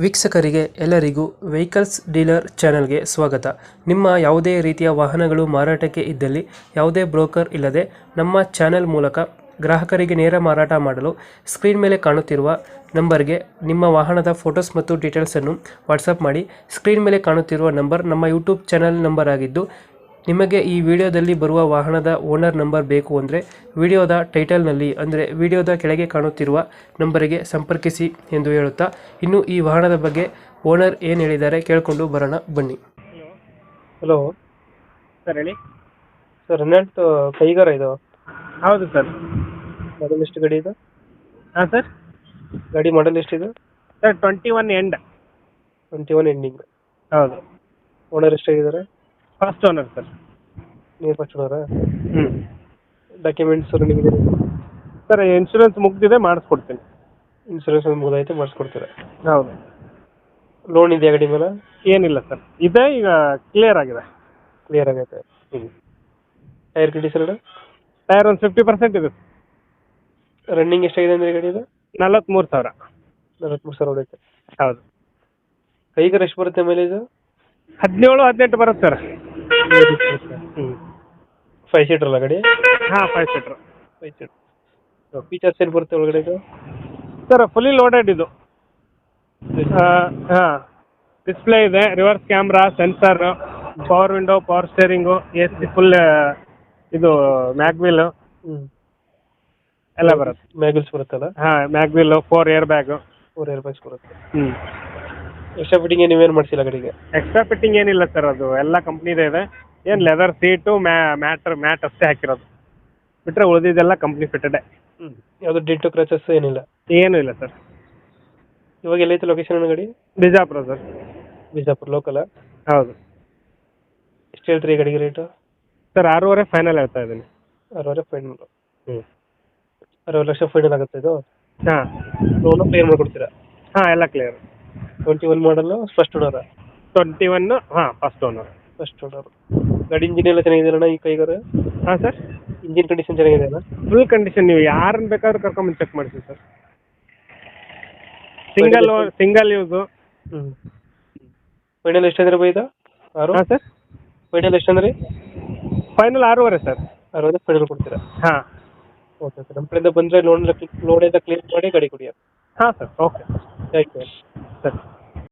ವೀಕ್ಷಕರಿಗೆ ಎಲ್ಲರಿಗೂ vehicles dealer ಚಾನೆಲ್ಗೆ ಸ್ವಾಗತ. ನಿಮ್ಮ ಯಾವುದೇ ರೀತಿಯ ವಾಹನಗಳು ಮಾರಾಟಕ್ಕೆ ಇದ್ದಲ್ಲಿ ಯಾವುದೇ ಬ್ರೋಕರ್ ಇಲ್ಲದೆ ನಮ್ಮ ಚಾನೆಲ್ ಮೂಲಕ ಗ್ರಾಹಕರಿಗೆ ನೇರ ಮಾರಾಟ ಮಾಡಲು ಸ್ಕ್ರೀನ್ ಮೇಲೆ ಕಾಣುತ್ತಿರುವ ನಂಬರ್ಗೆ ನಿಮ್ಮ ವಾಹನದ ಫೋಟೋಸ್ ಮತ್ತು ಡೀಟೇಲ್ಸನ್ನು ವಾಟ್ಸಪ್ ಮಾಡಿ. ಸ್ಕ್ರೀನ್ ಮೇಲೆ ಕಾಣುತ್ತಿರುವ ನಂಬರ್ ನಮ್ಮ ಯೂಟ್ಯೂಬ್ ಚಾನೆಲ್ ನಂಬರ್ ಆಗಿದ್ದು, ನಿಮಗೆ ಈ ವಿಡಿಯೋದಲ್ಲಿ ಬರುವ ವಾಹನದ ಓನರ್ ನಂಬರ್ ಬೇಕು ಅಂದರೆ ವಿಡಿಯೋದ ಟೈಟಲ್ನಲ್ಲಿ ಅಂದರೆ ವಿಡಿಯೋದ ಕೆಳಗೆ ಕಾಣುತ್ತಿರುವ ನಂಬರಿಗೆ ಸಂಪರ್ಕಿಸಿ ಎಂದು ಹೇಳುತ್ತಾ, ಇನ್ನು ಈ ವಾಹನದ ಬಗ್ಗೆ ಓನರ್ ಏನು ಹೇಳಿದ್ದಾರೆ ಕೇಳಿಕೊಂಡು ಬರೋಣ ಬನ್ನಿ. ಹಲೋ ಸರ್ ಹೇಳಿ. ಸರ್, ರೆನಾಲ್ಟ್ ಕೈಗಾರ ಇದು? ಹೌದು ಸರ್. ಮಾಡಲ್ ಎಷ್ಟು ಗಾಡಿ ಇದು? ಹಾಂ ಸರ್. ಗಾಡಿ ಮಾಡಲ್ ಎಷ್ಟಿದೆ ಸರ್ 21 ಎಂಡ್. 21 ಎಂಡಿಂಗ್. ಹೌದು. ಓನರ್ ಎಷ್ಟಾಗಿದ್ದಾರೆ? First owner sir. ನೀವು ಫಸ್ಟ್ ಓನರಾ? ಹ್ಞೂ. ಡಾಕ್ಯುಮೆಂಟ್ಸ್ ನಿಮಗೆ? ಸರ್ ಇನ್ಶೂರೆನ್ಸ್ ಮುಗ್ದಿದೆ, ಮಾಡಿಸ್ಕೊಡ್ತೀನಿ. ಇನ್ಸೂರೆನ್ಸ್ ಮುಗಿದೈತೆ, ಮಾಡಿಸ್ಕೊಡ್ತೀರಾ? ಹೌದು. ಲೋನ್ ಇದೆಯಾ ಗಾಡಿ ಮೇಲೆ? ಏನಿಲ್ಲ ಸರ್, ಇದೆ ಈಗ ಕ್ಲಿಯರ್ ಆಗಿದೆ. ಕ್ಲಿಯರ್ ಆಗೈತೆ. Tyre condition? ಟೈರ್ ಒಂದು 50% ಇದೆ. ರನ್ನಿಂಗ್ ಎಷ್ಟಾಗಿದೆ ಅಂದರೆ ಗಾಡಿ ಇದು? 43,000. 43,000 ಹೊಡೈತೆ. ಹೌದು. ಕೈಗಾರ ಎಷ್ಟು ಬರುತ್ತೆ ಮೈಲೇಜ್? 17-18 ಬರುತ್ತೆ ಸರ್. ಹ್ಞೂ. 5 ಸೀಟರ್ ಅಲ್ಲ ಗಾಡಿ? ಹಾಂ, 5 ಸೀಟ್ರ್. 5 ಸೀಟರ್. ಫೀಚರ್ಸ್ ಏನು ಬರುತ್ತೆ ಒಳಗಡೆ ಇದು? ಸರ್ ಫುಲ್ಲಿ ಲೋಡೆಡ್ ಇದು. ಹಾಂ, ಡಿಸ್ಪ್ಲೇ ಇದೆ, reverse camera, sensor, power window, power steering, AC full, ಇದು ಮ್ಯಾಗ್ವಿಲ್ ಎಲ್ಲ ಬರುತ್ತೆ. ಮ್ಯಾಗಲ್ಸ್ ಬರುತ್ತಲ್ಲ? ಹಾಂ, mag wheel, 4 air bag. 4 air bags ಬರುತ್ತೆ. ಹ್ಞೂ. ಎಕ್ಸ್ಟ್ರಾ ಫಿಟ್ಟಿಂಗ್ ನೀವೇನು ಮಾಡಿಸಿಲ್ಲ ಗಾಡಿಗೆ? ಎಕ್ಸ್ಟ್ರಾ ಫಿಟ್ಟಿಂಗ್ ಏನಿಲ್ಲ ಸರ್, ಅದು ಎಲ್ಲ ಕಂಪ್ನಿದೇ ಇದೆ. ಏನು ಲೆದರ್ ಸೀಟು, ಮ್ಯಾಟ್ ಅಷ್ಟೇ ಹಾಕಿರೋದು, ಬಿಟ್ಟರೆ ಉಳಿದಿದ್ದೆಲ್ಲ ಕಂಪ್ನಿ ಫಿಟ್ಟೆಡೆ. ಯಾವುದು ಡಿಂಟು ಕ್ರಚಸ್ ಏನಿಲ್ಲ? ಏನೂ ಇಲ್ಲ ಸರ್. ಇವಾಗ ಎಲ್ಲೈತೆ ಲೊಕೇಶನ್ ಗಾಡಿ? ಬಿಜಾಪುರ ಸರ್. ಬಿಜಾಪುರ ಲೋಕಲ್? ಹೌದು. ಎಷ್ಟು ಹೇಳ್ತೀರಿ ಈ ಗಾಡಿಗೆ ರೇಟು? ಸರ್ 6.5 ಫೈನಲ್ ಹೇಳ್ತಾ ಇದ್ದೀನಿ. 6.5 ಫೈನಲ್? ಹ್ಞೂ. 60 ಲಕ್ಷ ಫೈನಲ್ ಆಗುತ್ತೆ ಇದು? ಹಾಂ. ಲೋನು ಕ್ಲಿಯರ್ ಮಾಡಿಕೊಡ್ತೀರಾ? ಹಾಂ, ಎಲ್ಲ ಕ್ಲಿಯರ್. 21 ಮಾಡಲು ಫಸ್ಟ್ ಓನರಾ? 21, ಹಾಂ, ಫಸ್ಟ್ ಓನರ್. First owner. ಗಾಡಿ ಇಂಜಿನ್ ಎಲ್ಲ ಚೆನ್ನಾಗಿದೆಯಲ್ಲ ಈ ಕೈಗಾರ? ಹಾಂ ಸರ್. ಇಂಜಿನ್ ಕಂಡೀಷನ್ ಚೆನ್ನಾಗಿದೆಯಲ್ಲ? Full condition. ನೀವು ಯಾರನ್ನ ಬೇಕಾದ್ರೂ ಕರ್ಕೊಂಬಂದು ಚೆಕ್ ಮಾಡಿಸಿ ಸರ್. Single use. ಹ್ಞೂ. ಫೈನಲ್ ಎಷ್ಟಂದ್ರೆ ಬೈದ? 6? ಹಾಂ ಸರ್. ಫೈನಲ್ ಎಷ್ಟಂದ್ರೆ? Final 6.5 sir. 6.5 ಫೈನಲ್ ಕೊಡ್ತೀರಾ? ಹಾಂ. ಓಕೆ ಸರ್, ನಮ್ಮ ಕಡೆಯಿಂದ ಬಂದರೆ ಲೋನ್ ಎಲ್ಲ ಕ್ಲಿಯರ್ ಮಾಡಿ ಗಾಡಿ ಕೊಡಿ. ಹಾಂ ಸರ್, ಓಕೆ. ಥ್ಯಾಂಕ್ ಯು ಸರಿ.